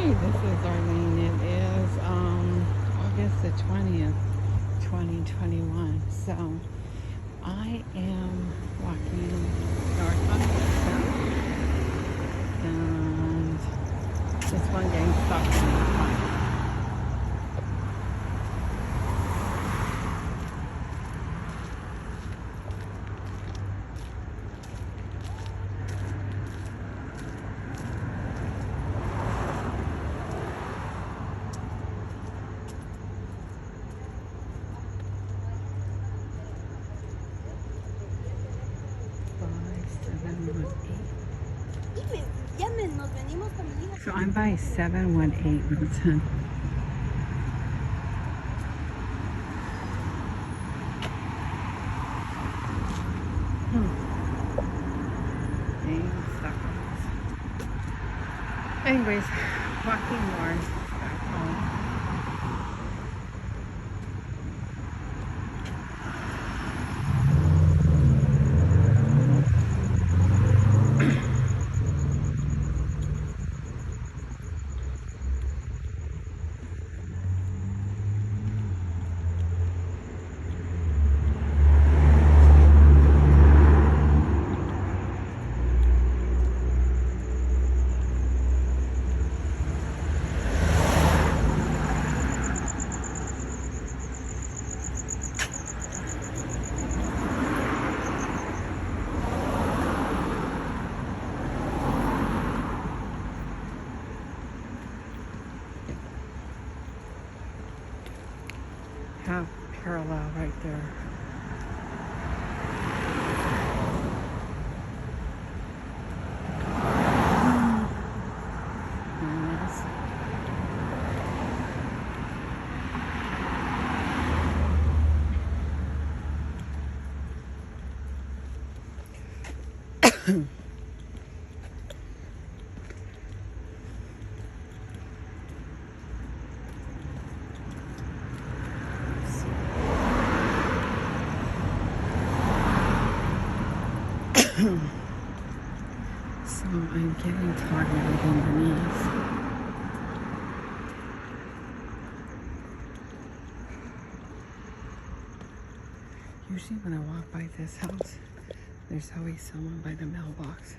This is Arlene. It is August the 20th, 2021. So I am walking north on Vista, and this one getting stuck in the front. 5718. So I'm by 718 Milton. Anyways, walking north back home. Have parallel right there. So I'm getting targeted in the knees. Usually when I walk by this house, there's always someone by the mailbox.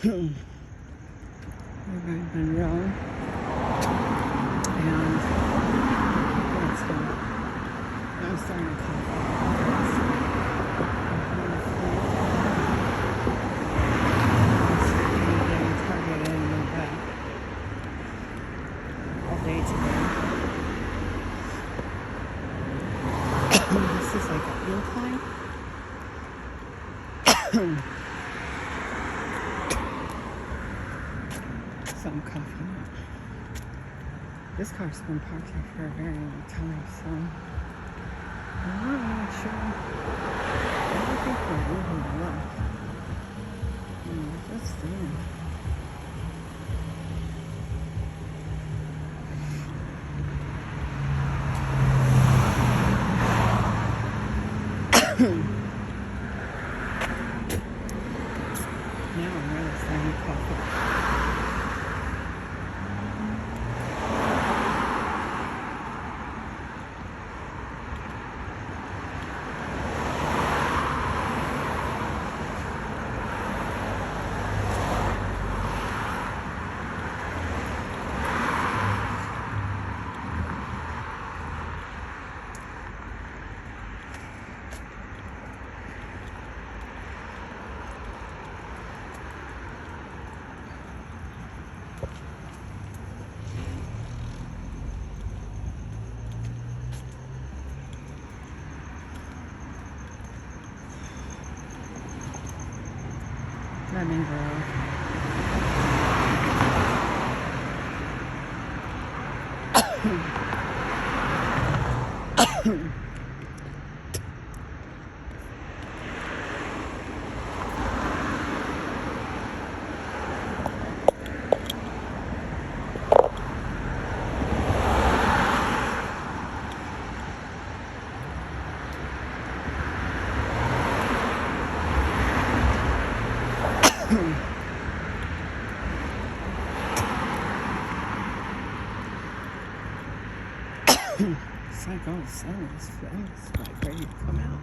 We're by Monroe, and let's go. I'm starting to cough. Getting targeted in the back all day today. This is like an incline. So I'm coughing. This car's been parked here for a very long time, so I'm not really sure. I don't think we're moving a lot. Just staying. Now I'm really starting to cough. Lemongrove. It's like all the sun is like ready to come out.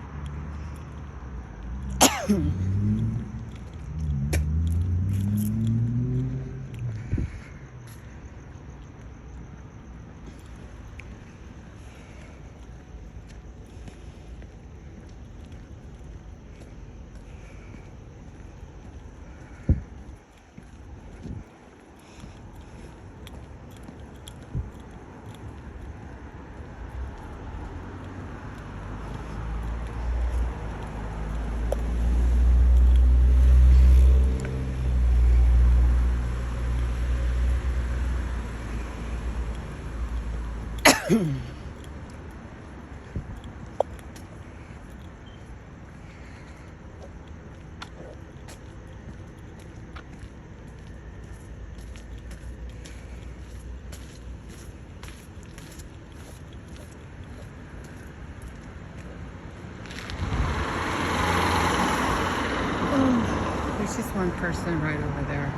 There's just one person right over there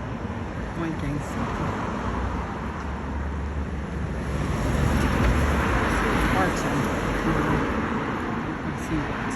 winking something. Arching. I see that.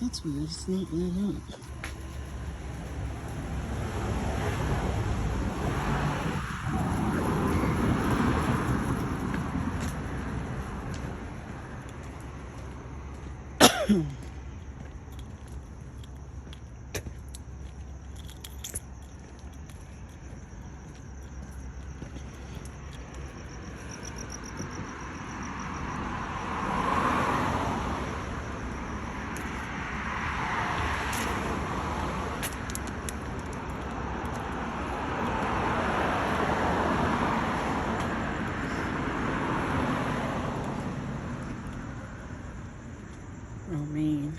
That's weird, it's not lit up. Oh, mean.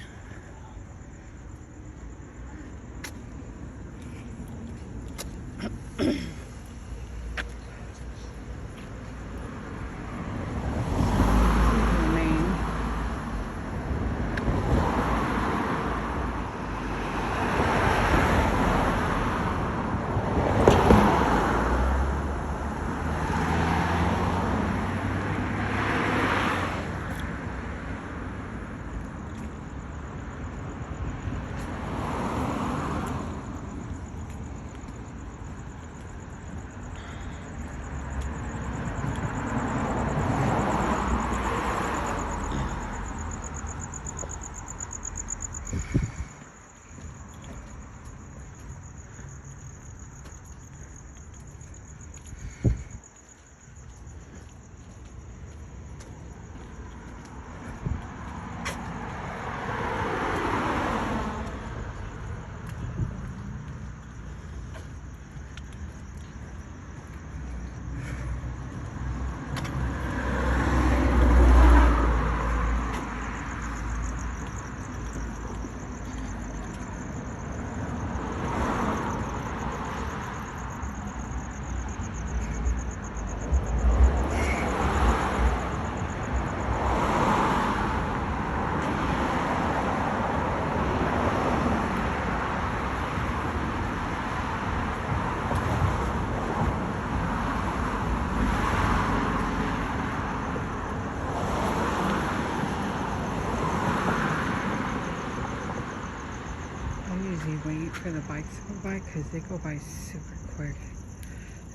usually wait for the bikes to go by because they go by super quick.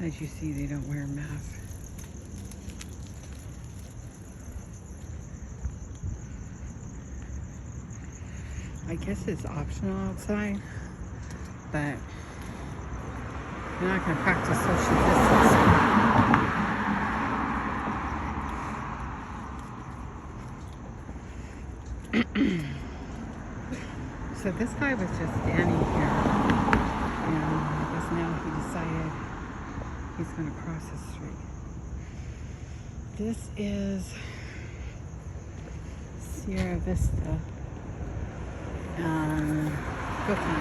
As you see, they don't wear masks. I guess it's optional outside, but you're not going to practice social distancing. So this guy was just standing here, and I guess now he decided he's going to cross the street. This is Sierra Vista. Booking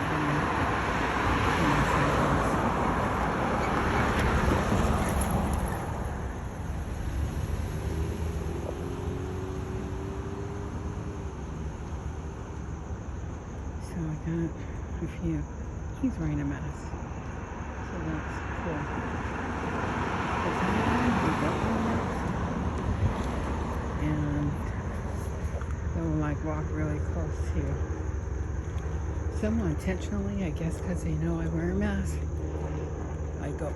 So I got a few. He's wearing a mask, so that's cool. And they'll like walk really close to you. Some intentionally, I guess, because they know I wear a mask. I go.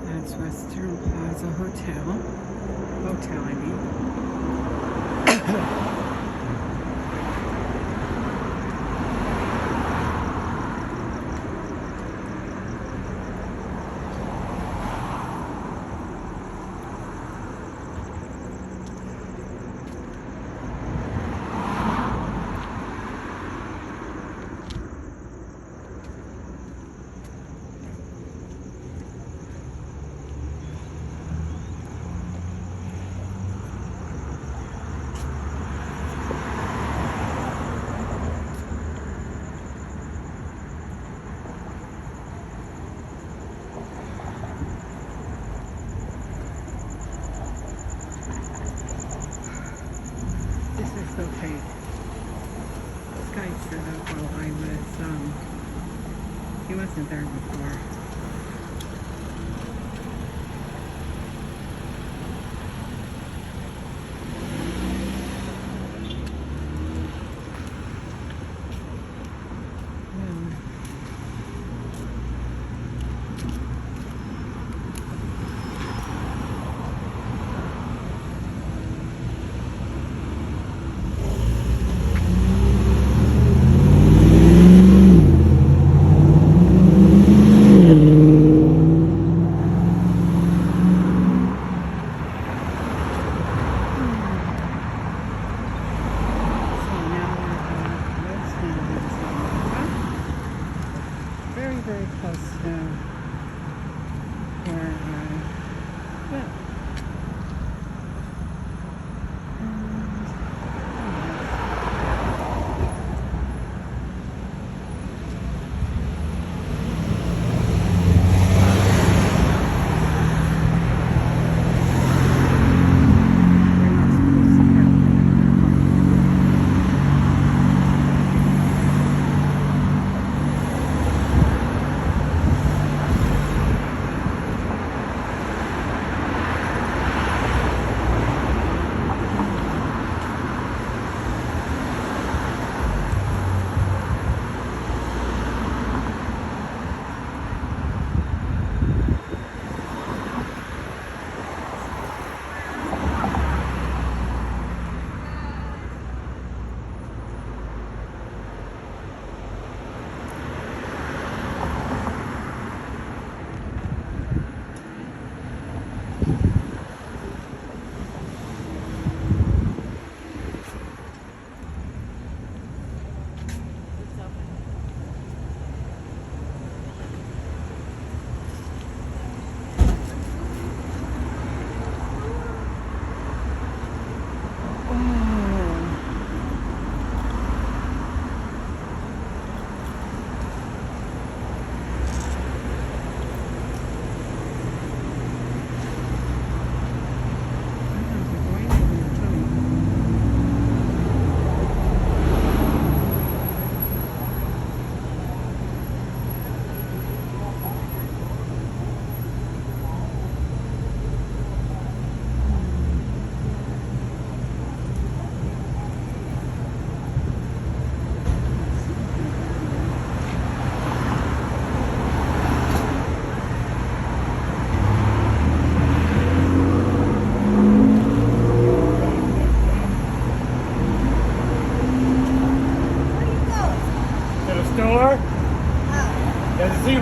That's Western Plaza Hotel. Hotel, I mean. Okay. This guy set up while I was, he wasn't there before. Very close to where I live.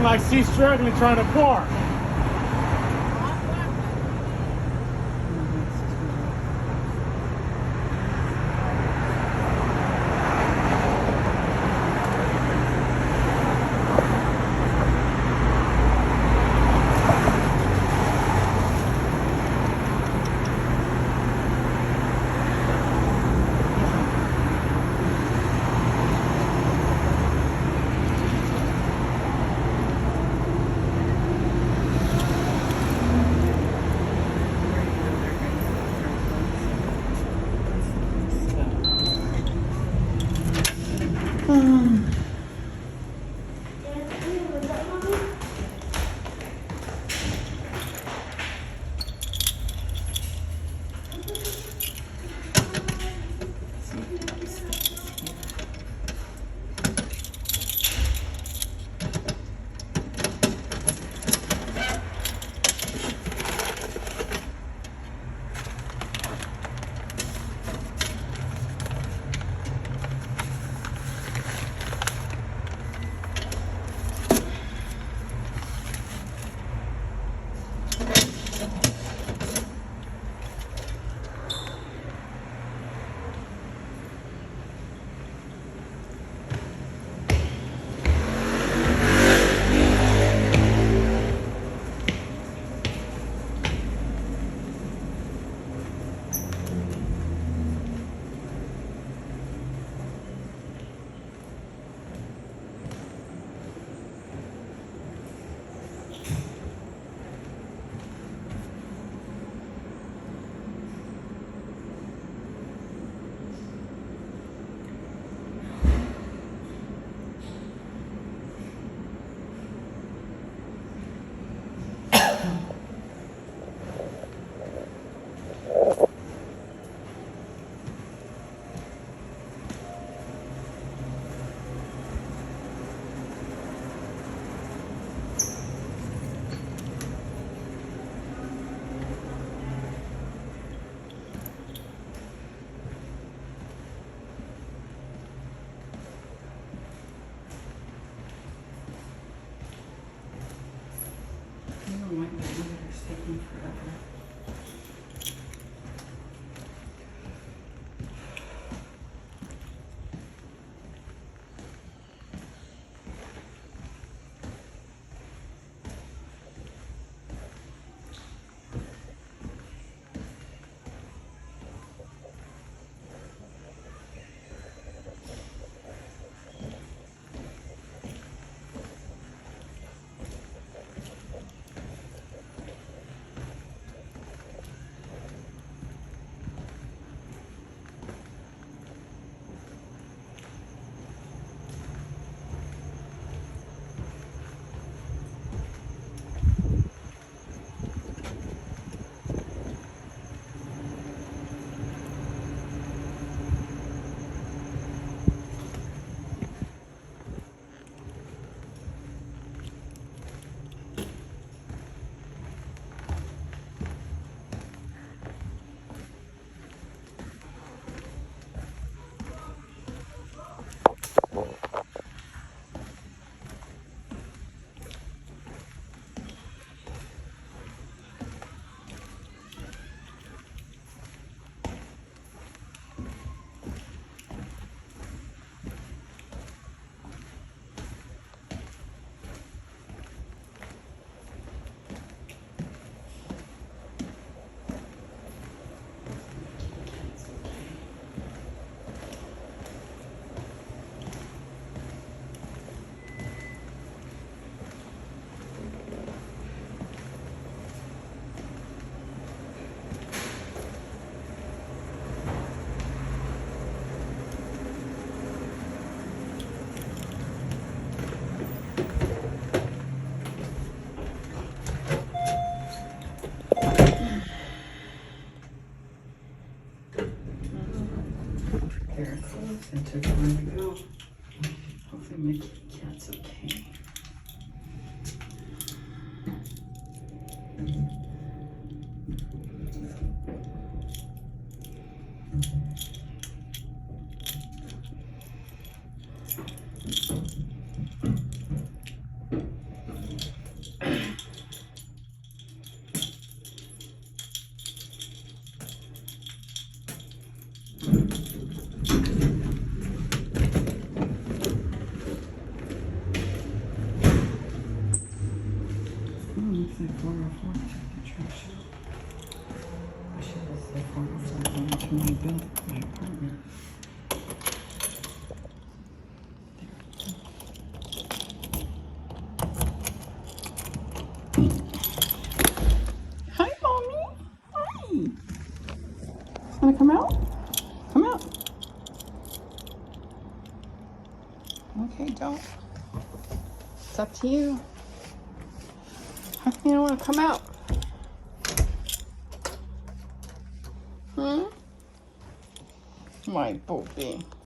like she's struggling trying to park. don't like that elevator's taking forever. They're closed and took time to go. Hopefully my kitty cat's okay. Looks like 404 check the trash out. I should have said 404 going to my building, my apartment. Hi, mommy. Hi. Wanna come out? Come out. Okay, don't. It's up to you. How come you don't want to come out? My booby.